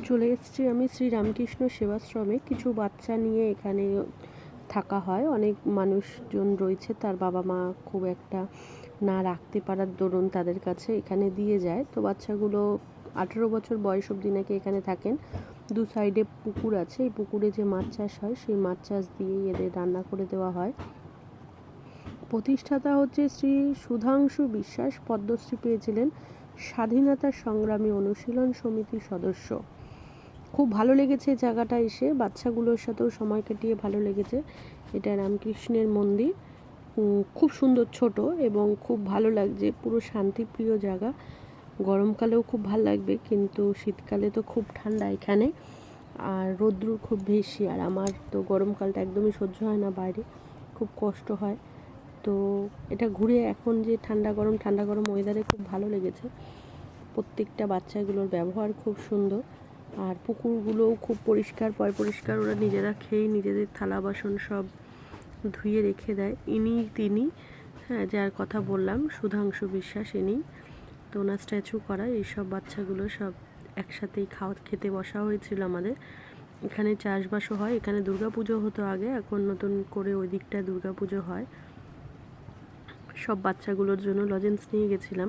চলে এসেছি আমি শ্রী রামকৃষ্ণ সেবাশ্রমে। কিছু বাচ্চা নিয়ে এখানে থাকা হয়। অনেক মানুষজন রয়েছে, তার বাবা মা খুব একটা না রাখতে পারার দরুন তাদের কাছে এখানে দিয়ে যায়। তো বাচ্চাগুলো 18 বছর বয়স অবধি নাকি এখানে থাকেন। দু সাইডে পুকুর আছে, এই পুকুরে যে মাছ চাষ হয় সেই মাছ চাষ দিয়েই এদের রান্না করে দেওয়া হয়। প্রতিষ্ঠাতা হচ্ছে শ্রী সুধাংশু বিশ্বাস, পদ্মশ্রী পেয়েছিলেন, স্বাধীনতা সংগ্রামী অনুশীলন সমিতির সদস্য। খুব ভালো লেগেছে জায়গাটা এসে, বাচ্চাগুলোর সাথেও সময় কাটিয়ে ভালো লেগেছে। এটা রামকৃষ্ণের মন্দির, খুব সুন্দর, ছোট এবং খুব ভালো লাগছে, পুরো শান্তিপ্রিয় জায়গা। গরমকালেও খুব ভালো লাগবে, কিন্তু শীতকালে তো খুব ঠান্ডা এখানে, আর রৌদ্র খুব বেশি, আর আমার তো গরমকালটা একদমই সহ্য হয় না, বাইরে খুব কষ্ট হয়। তো এটা ঘুরে এখন যে ঠান্ডা গরম ওয়েদারে খুব ভালো লেগেছে। প্রত্যেকটা বাচ্চাগুলোর ব্যবহার খুব সুন্দর, আর পুকুরগুলোও খুব পরিষ্কার পরিষ্কার। ওরা নিজেরা খেয়ে নিজেদের থালা বাসন সব ধুয়ে রেখে দেয়। তিনি হ্যাঁ, যার কথা বললাম, সুধাংশু বিশ্বাস, ইনি। তো ওনার স্ট্যাচু করা। এইসব বাচ্চাগুলো সব একসাথেই খেতে বসা হয়েছিল আমাদের। এখানে চাষবাসও হয়, এখানে দুর্গাপুজো হতো আগে, এখন নতুন করে ওই দিকটায় দুর্গাপুজো হয়। সব বাচ্চাগুলোর জন্য লজেন্স নিয়ে গেছিলাম।